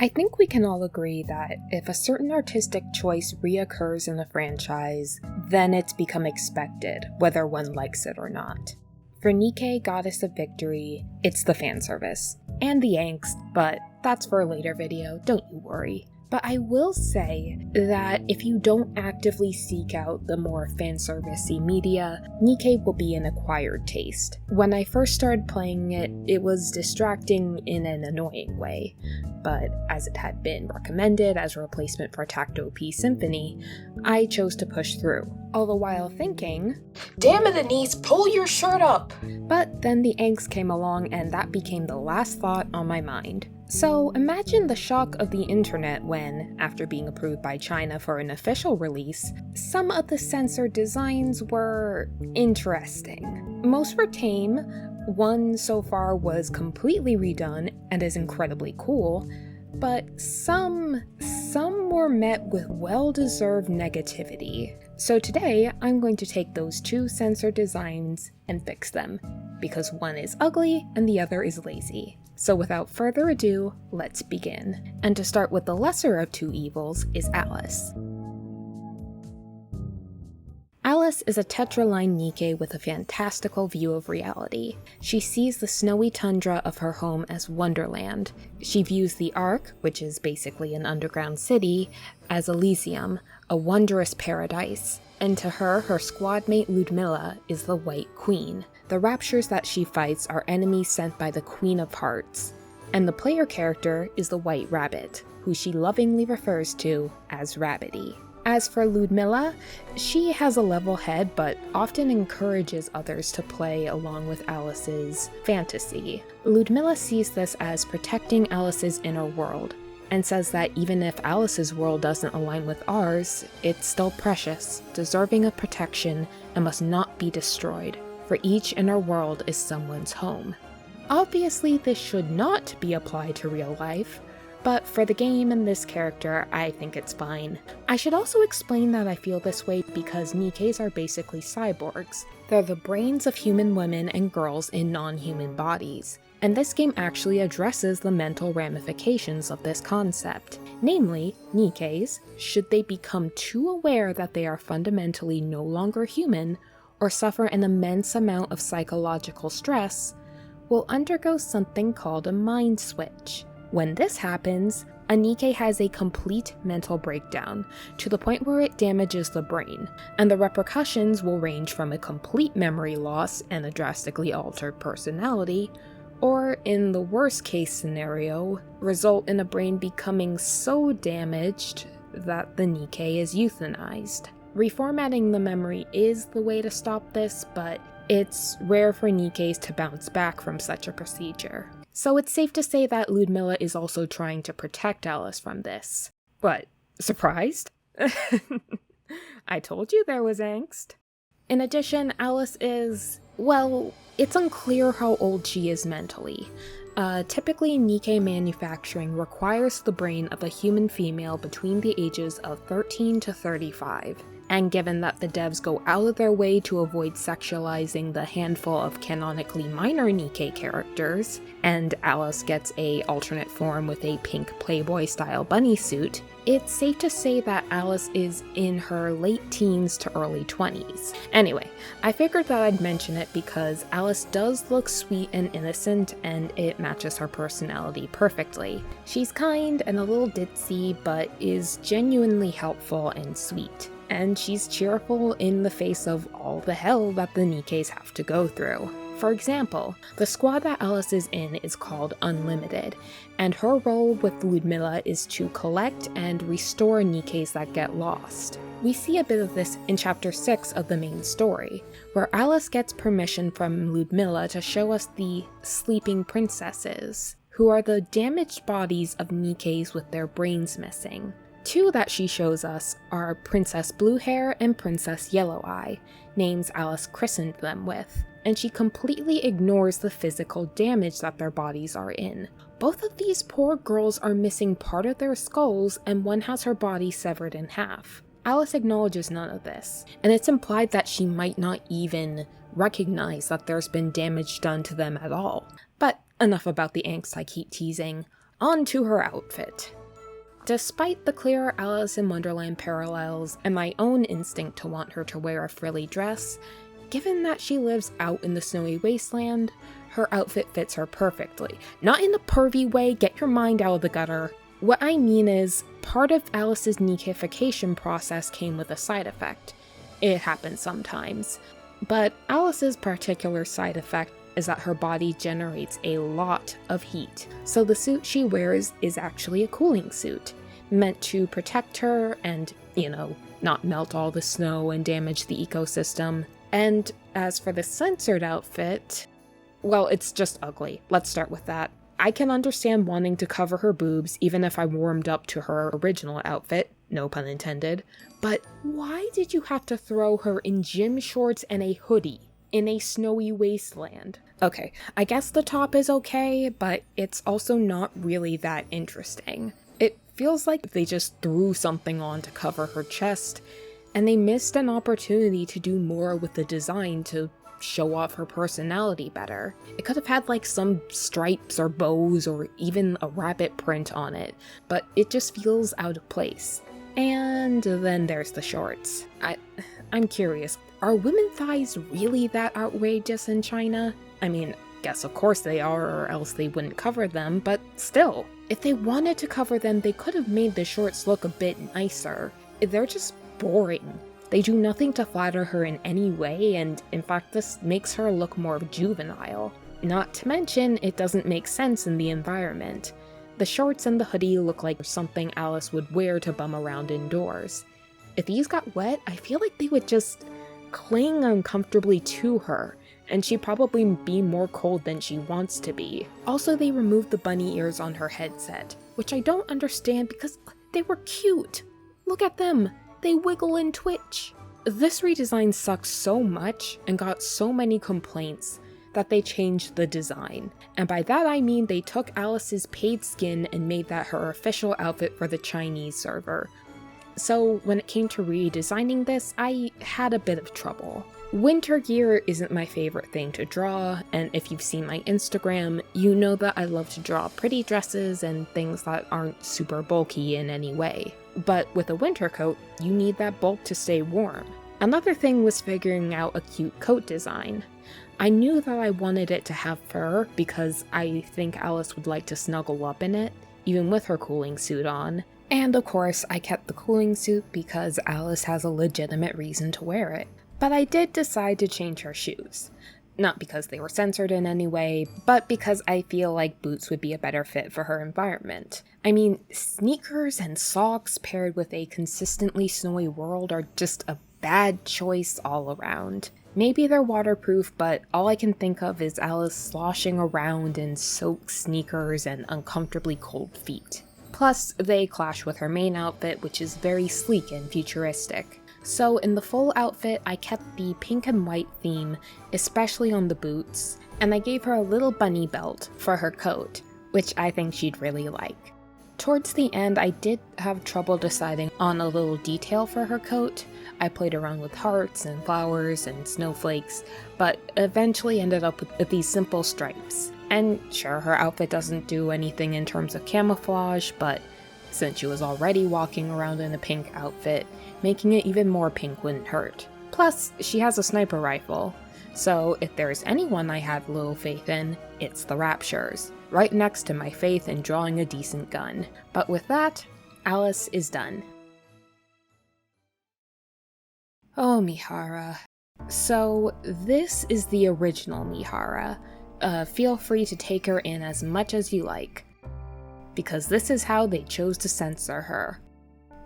I think we can all agree that if a certain artistic choice reoccurs in a franchise, then it's become expected, whether one likes it or not. For Nikke, Goddess of Victory, it's the fan service. And the angst, but that's for a later video, don't you worry. But I will say that if you don't actively seek out the more fanservice-y media, Nikke will be an acquired taste. When I first started playing it, it was distracting in an annoying way, but as it had been recommended as a replacement for Tacto P Symphony, I chose to push through, all the while thinking, "Damn it, Anise, pull your shirt up!" But then the angst came along and that became the last thought on my mind. So imagine the shock of the internet when, after being approved by China for an official release, some of the censored designs were interesting. Most were tame, one so far was completely redone and is incredibly cool, but some were met with well-deserved negativity. So today, I'm going to take those two censored designs and fix them, because one is ugly and the other is lazy. So without further ado, let's begin. And to start with the lesser of two evils is Alice. Alice is a tetraline Nikke with a fantastical view of reality. She sees the snowy tundra of her home as Wonderland. She views the Ark, which is basically an underground city, as Elysium, a wondrous paradise. And to her, her squad mate Ludmilla is the White Queen. The raptures that she fights are enemies sent by the Queen of Hearts. And the player character is the White Rabbit, who she lovingly refers to as Rabbity. As for Ludmilla, she has a level head but often encourages others to play along with Alice's fantasy. Ludmilla sees this as protecting Alice's inner world, and says that even if Alice's world doesn't align with ours, it's still precious, deserving of protection, and must not be destroyed, for each inner world is someone's home. Obviously, this should not be applied to real life, but for the game and this character, I think it's fine. I should also explain that I feel this way because Nikkes are basically cyborgs. They're the brains of human women and girls in non-human bodies, and this game actually addresses the mental ramifications of this concept. Namely, Nikkes, should they become too aware that they are fundamentally no longer human, or suffer an immense amount of psychological stress, will undergo something called a mind switch. When this happens, a Nikke has a complete mental breakdown, to the point where it damages the brain, and the repercussions will range from a complete memory loss and a drastically altered personality, or in the worst case scenario, result in a brain becoming so damaged that the Nikke is euthanized. Reformatting the memory is the way to stop this, but it's rare for Nikkes to bounce back from such a procedure. So it's safe to say that Ludmilla is also trying to protect Alice from this. What? Surprised? I told you there was angst. In addition, Alice is, well, it's unclear how old she is mentally. Typically, Nikke manufacturing requires the brain of a human female between the ages of 13 to 35. And given that the devs go out of their way to avoid sexualizing the handful of canonically minor Nikke characters, and Alice gets a alternate form with a pink Playboy-style bunny suit, it's safe to say that Alice is in her late teens to early 20s. Anyway, I figured that I'd mention it because Alice does look sweet and innocent, and it matches her personality perfectly. She's kind and a little ditzy, but is genuinely helpful and sweet. And she's cheerful in the face of all the hell that the Nikkes have to go through. For example, the squad that Alice is in is called Unlimited, and her role with Ludmilla is to collect and restore Nikkes that get lost. We see a bit of this in Chapter 6 of the main story, where Alice gets permission from Ludmilla to show us the Sleeping Princesses, who are the damaged bodies of Nikkes with their brains missing. Two that she shows us are Princess Bluehair and Princess Yelloweye, names Alice christened them with, and she completely ignores the physical damage that their bodies are in. Both of these poor girls are missing part of their skulls, and one has her body severed in half. Alice acknowledges none of this, and it's implied that she might not even recognize that there's been damage done to them at all. But enough about the angst I keep teasing. On to her outfit. Despite the clear Alice in Wonderland parallels and my own instinct to want her to wear a frilly dress, given that she lives out in the snowy wasteland, her outfit fits her perfectly. Not in a pervy way, get your mind out of the gutter. What I mean is, part of Alice's Nikkification process came with a side effect. It happens sometimes. But Alice's particular side effect is that her body generates a lot of heat. So the suit she wears is actually a cooling suit, meant to protect her and, not melt all the snow and damage the ecosystem. And as for the censored outfit, well, it's just ugly. Let's start with that. I can understand wanting to cover her boobs even if I warmed up to her original outfit, no pun intended, but why did you have to throw her in gym shorts and a hoodie in a snowy wasteland? Okay, I guess the top is okay, but it's also not really that interesting. It feels like they just threw something on to cover her chest, and they missed an opportunity to do more with the design to show off her personality better. It could have had like some stripes or bows or even a rabbit print on it, but it just feels out of place. And then there's the shorts. I'm curious, are women's thighs really that outrageous in China? I mean, guess of course they are, or else they wouldn't cover them, but still. If they wanted to cover them, they could have made the shorts look a bit nicer. They're just boring. They do nothing to flatter her in any way, and in fact this makes her look more juvenile. Not to mention, it doesn't make sense in the environment. The shorts and the hoodie look like something Alice would wear to bum around indoors. If these got wet, I feel like they would just cling uncomfortably to her, and she'd probably be more cold than she wants to be. Also, they removed the bunny ears on her headset, which I don't understand because they were cute. Look at them! They wiggle and twitch. This redesign sucks so much and got so many complaints that they changed the design. And by that I mean they took Alice's paid skin and made that her official outfit for the Chinese server. So when it came to redesigning this, I had a bit of trouble. Winter gear isn't my favorite thing to draw, and if you've seen my Instagram, you know that I love to draw pretty dresses and things that aren't super bulky in any way. But with a winter coat, you need that bulk to stay warm. Another thing was figuring out a cute coat design. I knew that I wanted it to have fur because I think Alice would like to snuggle up in it, even with her cooling suit on. And of course, I kept the cooling suit because Alice has a legitimate reason to wear it. But I did decide to change her shoes. Not because they were censored in any way, but because I feel like boots would be a better fit for her environment. I mean, sneakers and socks paired with a consistently snowy world are just a bad choice all around. Maybe they're waterproof, but all I can think of is Alice sloshing around in soaked sneakers and uncomfortably cold feet. Plus, they clash with her main outfit, which is very sleek and futuristic. So in the full outfit, I kept the pink and white theme, especially on the boots, and I gave her a little bunny belt for her coat, which I think she'd really like. Towards the end, I did have trouble deciding on a little detail for her coat. I played around with hearts and flowers and snowflakes, but eventually ended up with these simple stripes. And sure, her outfit doesn't do anything in terms of camouflage, but since she was already walking around in a pink outfit, making it even more pink wouldn't hurt. Plus, she has a sniper rifle, so if there's anyone I have little faith in, it's the Raptures, right next to my faith in drawing a decent gun. But with that, Alice is done. Oh, Mihara. So, this is the original Mihara. Feel free to take her in as much as you like, because this is how they chose to censor her.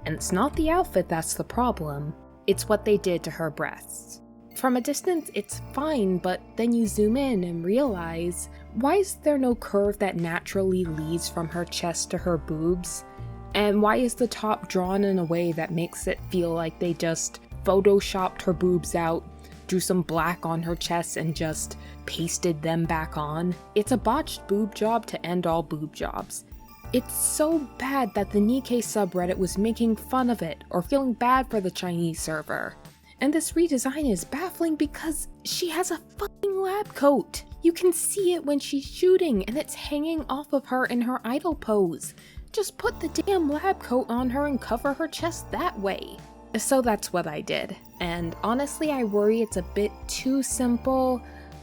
And it's not the outfit that's the problem, it's what they did to her breasts. From a distance, it's fine, but then you zoom in and realize, why is there no curve that naturally leads from her chest to her boobs? And why is the top drawn in a way that makes it feel like they just photoshopped her boobs out, drew some black on her chest, and just pasted them back on? It's a botched boob job to end all boob jobs. It's so bad that the Nikke subreddit was making fun of it or feeling bad for the Chinese server. And this redesign is baffling because she has a fucking lab coat. You can see it when she's shooting, and it's hanging off of her in her idle pose. Just put the damn lab coat on her and cover her chest that way. So that's what I did, and honestly I worry it's a bit too simple,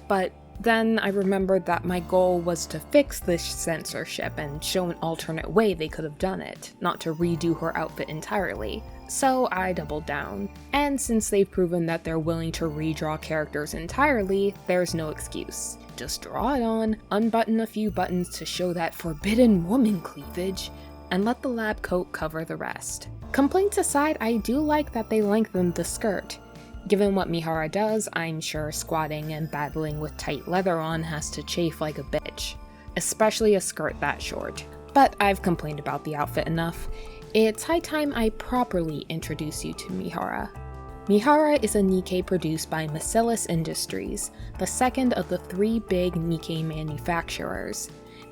but then I remembered that my goal was to fix this censorship and show an alternate way they could have done it, not to redo her outfit entirely. So I doubled down. And since they've proven that they're willing to redraw characters entirely, there's no excuse. Just draw it on, unbutton a few buttons to show that forbidden woman cleavage, and let the lab coat cover the rest. Complaints aside, I do like that they lengthened the skirt. Given what Mihara does, I'm sure squatting and battling with tight leather on has to chafe like a bitch, especially a skirt that short. But I've complained about the outfit enough. It's high time I properly introduce you to Mihara. Mihara is a Nikke produced by Mustang Industries, the second of the 3 big Nikke manufacturers.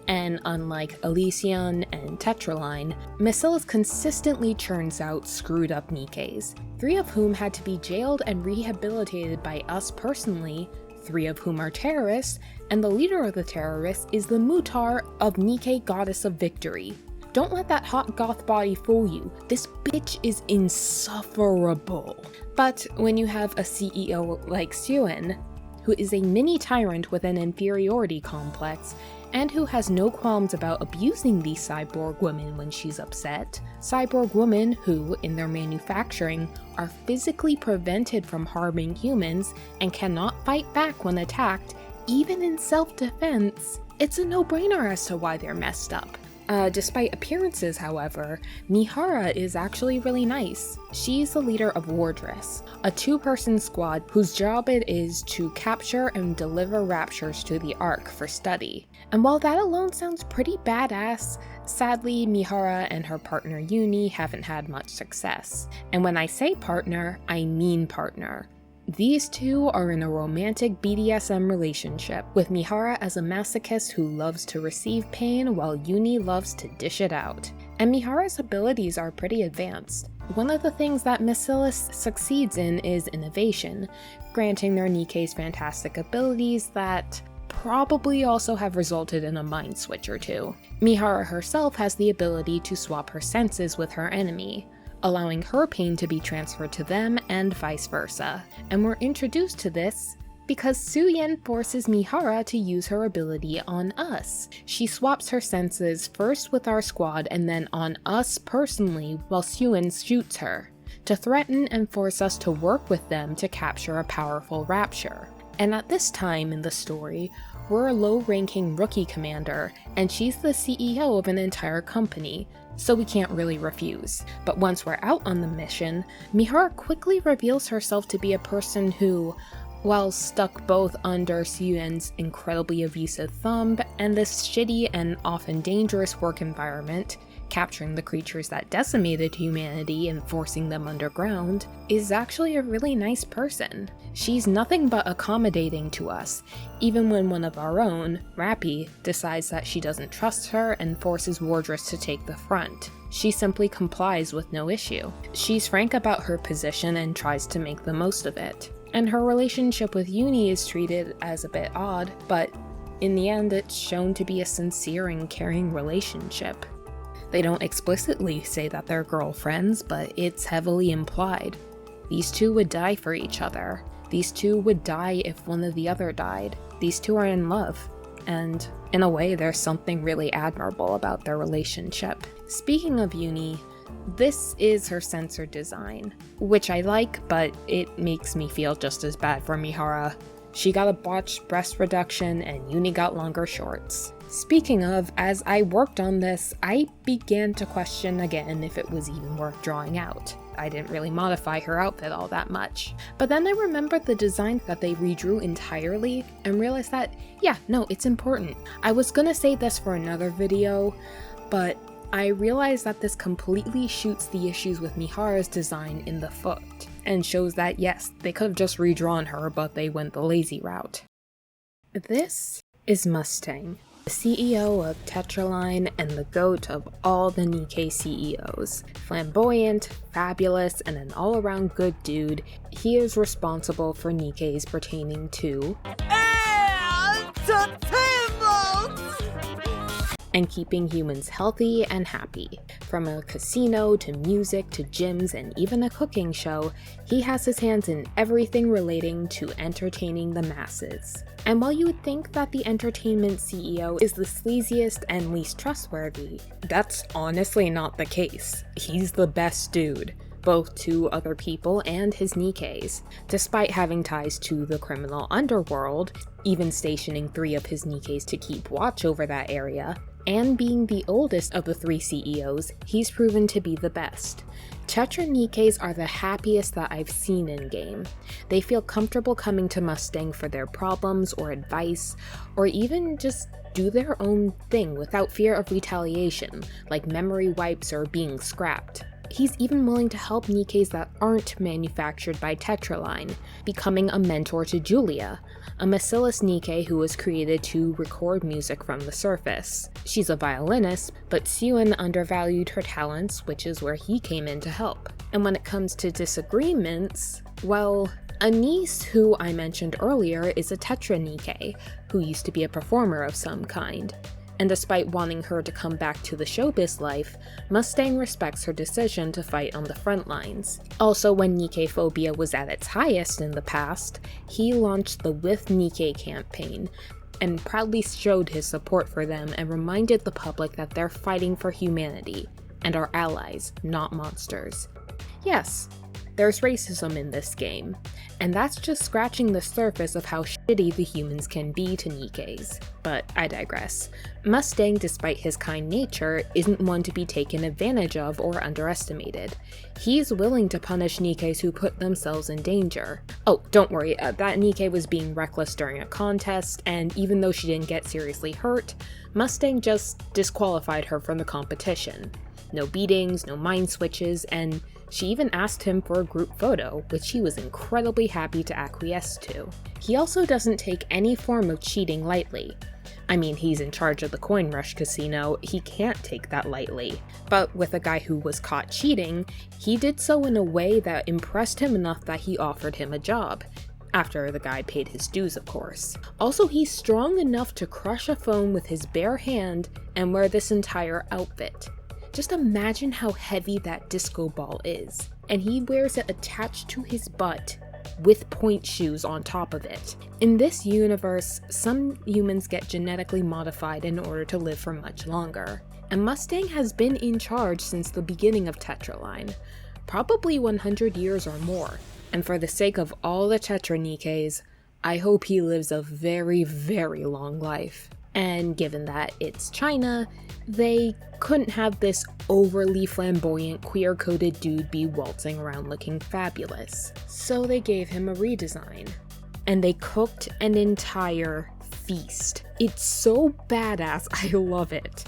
And unlike Elysion and Tetraline, Mustang consistently churns out screwed up Nikkes, 3 of whom had to be jailed and rehabilitated by us personally, 3 of whom are terrorists, and the leader of the terrorists is the Mutar of Nikke Goddess of Victory. Don't let that hot goth body fool you, this bitch is insufferable. But when you have a CEO like Suen, who is a mini tyrant with an inferiority complex, and who has no qualms about abusing these cyborg women when she's upset. Cyborg women who, in their manufacturing, are physically prevented from harming humans and cannot fight back when attacked, even in self-defense. It's a no-brainer as to why they're messed up. Despite appearances, however, Mihara is actually really nice. She's the leader of Wardress, a 2-person squad whose job it is to capture and deliver raptures to the Ark for study. And while that alone sounds pretty badass, sadly Mihara and her partner Uni haven't had much success. And when I say partner, I mean partner. These 2 are in a romantic BDSM relationship, with Mihara as a masochist who loves to receive pain while Uni loves to dish it out. And Mihara's abilities are pretty advanced. One of the things that Mustang succeeds in is innovation, granting their Nikke's fantastic abilities that probably also have resulted in a mind switch or 2. Mihara herself has the ability to swap her senses with her enemy, allowing her pain to be transferred to them and vice versa. And we're introduced to this because Suyen forces Mihara to use her ability on us. She swaps her senses first with our squad and then on us personally while Suyen shoots her, to threaten and force us to work with them to capture a powerful rapture. And at this time in the story, we're a low-ranking rookie commander, and she's the CEO of an entire company, so we can't really refuse. But once we're out on the mission, Mihara quickly reveals herself to be a person who, while stuck both under Suyen's incredibly abusive thumb and this shitty and often dangerous work environment, capturing the creatures that decimated humanity and forcing them underground, is actually a really nice person. She's nothing but accommodating to us, even when one of our own, Rappy, decides that she doesn't trust her and forces Wardress to take the front. She simply complies with no issue. She's frank about her position and tries to make the most of it. And her relationship with Uni is treated as a bit odd, but in the end it's shown to be a sincere and caring relationship. They don't explicitly say that they're girlfriends, but it's heavily implied. These 2 would die for each other. These 2 would die if one of the other died. These 2 are in love. And in a way, there's something really admirable about their relationship. Speaking of Uni, this is her sensor design, which I like, but it makes me feel just as bad for Mihara. She got a botched breast reduction and Uni got longer shorts. Speaking of, as I worked on this, I began to question again if it was even worth drawing out. I didn't really modify her outfit all that much. But then I remembered the design that they redrew entirely and realized that, yeah, no, it's important. I was gonna save this for another video, but I realized that this completely shoots the issues with Mihara's design in the foot, and shows that yes, they could have just redrawn her, but they went the lazy route. This is Mustang, the CEO of Tetraline and the GOAT of all the Nikke CEOs. Flamboyant, fabulous, and an all-around good dude, he is responsible for Nikkes pertaining to entertainment! And keeping humans healthy and happy. From a casino to music to gyms and even a cooking show, he has his hands in everything relating to entertaining the masses. And while you would think that the entertainment CEO is the sleaziest and least trustworthy, that's honestly not the case. He's the best dude, both to other people and his Nikkes. Despite having ties to the criminal underworld, even stationing 3 of his Nikkes to keep watch over that area, and being the oldest of the 3 CEOs, he's proven to be the best. Tetra Nikkes are the happiest that I've seen in-game. They feel comfortable coming to Mustang for their problems or advice, or even just do their own thing without fear of retaliation, like memory wipes or being scrapped. He's even willing to help Nikkes that aren't manufactured by Tetraline, becoming a mentor to Julia, a Macillus Nikke who was created to record music from the surface. She's a violinist, but Sewan undervalued her talents, which is where he came in to help. And when it comes to disagreements, well, Anise, who I mentioned earlier, is a Tetra Nikke, who used to be a performer of some kind. And despite wanting her to come back to the showbiz life, Mustang respects her decision to fight on the front lines. Also, when Nikke phobia was at its highest in the past, he launched the With Nikke campaign, and proudly showed his support for them and reminded the public that they're fighting for humanity, and are allies, not monsters. Yes, there's racism in this game, and that's just scratching the surface of how shitty the humans can be to Nikkes. But I digress. Mustang, despite his kind nature, isn't one to be taken advantage of or underestimated. He's willing to punish Nikkes who put themselves in danger. Oh, don't worry, that Nikke was being reckless during a contest, and even though she didn't get seriously hurt, Mustang just disqualified her from the competition. No beatings, no mind switches, and she even asked him for a group photo, which he was incredibly happy to acquiesce to. He also doesn't take any form of cheating lightly. I mean, he's in charge of the Coin Rush casino, he can't take that lightly. But with a guy who was caught cheating, he did so in a way that impressed him enough that he offered him a job. After the guy paid his dues, of course. Also, he's strong enough to crush a phone with his bare hand and wear this entire outfit. Just imagine how heavy that disco ball is, and he wears it attached to his butt with point shoes on top of it. In this universe, some humans get genetically modified in order to live for much longer, and Mustang has been in charge since the beginning of Tetraline, probably 100 years or more, and for the sake of all the Tetra Nikkes, I hope he lives a very, very long life. And given that it's China, they couldn't have this overly flamboyant queer-coded dude be waltzing around looking fabulous. So they gave him a redesign. And they cooked an entire feast. It's so badass, I love it.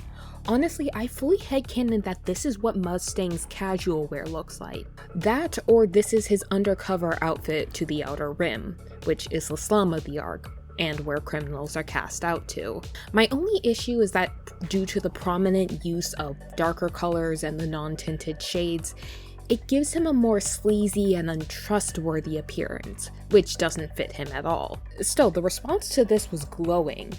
Honestly, I fully headcanon that this is what Mustang's casual wear looks like. That, or this is his undercover outfit to the Outer Rim, which is the slum of the Ark, and where criminals are cast out to. My only issue is that due to the prominent use of darker colors and the non-tinted shades, it gives him a more sleazy and untrustworthy appearance, which doesn't fit him at all. Still, the response to this was glowing.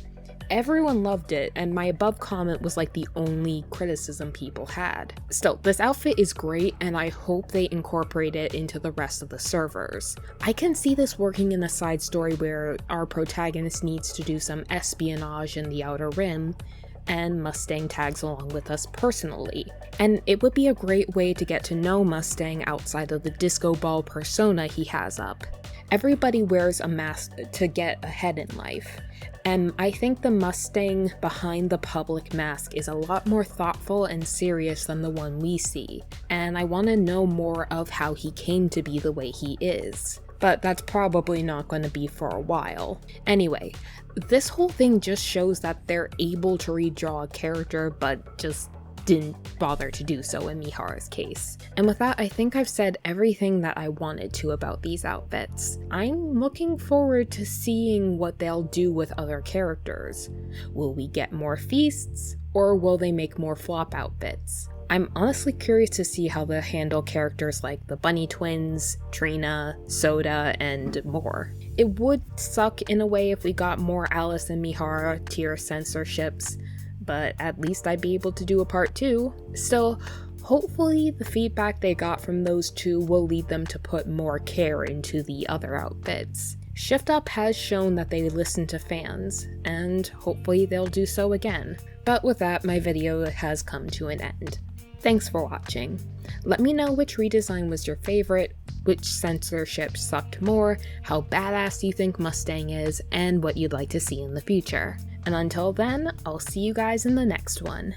Everyone loved it, and my above comment was like the only criticism people had. Still, this outfit is great, and I hope they incorporate it into the rest of the servers. I can see this working in a side story where our protagonist needs to do some espionage in the Outer Rim, and Mustang tags along with us personally. And it would be a great way to get to know Mustang outside of the disco ball persona he has up. Everybody wears a mask to get ahead in life, and I think the Mustang behind the public mask is a lot more thoughtful and serious than the one we see, and I want to know more of how he came to be the way he is. But that's probably not going to be for a while. Anyway, this whole thing just shows that they're able to redraw a character, but just didn't bother to do so in Mihara's case. And with that, I think I've said everything that I wanted to about these outfits. I'm looking forward to seeing what they'll do with other characters. Will we get more feasts, or will they make more flop outfits? I'm honestly curious to see how they'll handle characters like the Bunny Twins, Trina, Soda, and more. It would suck in a way if we got more Alice and Mihara tier censorships, but at least I'd be able to do a part 2. Still, hopefully the feedback they got from those two will lead them to put more care into the other outfits. Shift Up has shown that they listen to fans, and hopefully they'll do so again. But with that, my video has come to an end. Thanks for watching. Let me know which redesign was your favorite, which censorship sucked more, how badass you think Mustang is, and what you'd like to see in the future. And until then, I'll see you guys in the next one.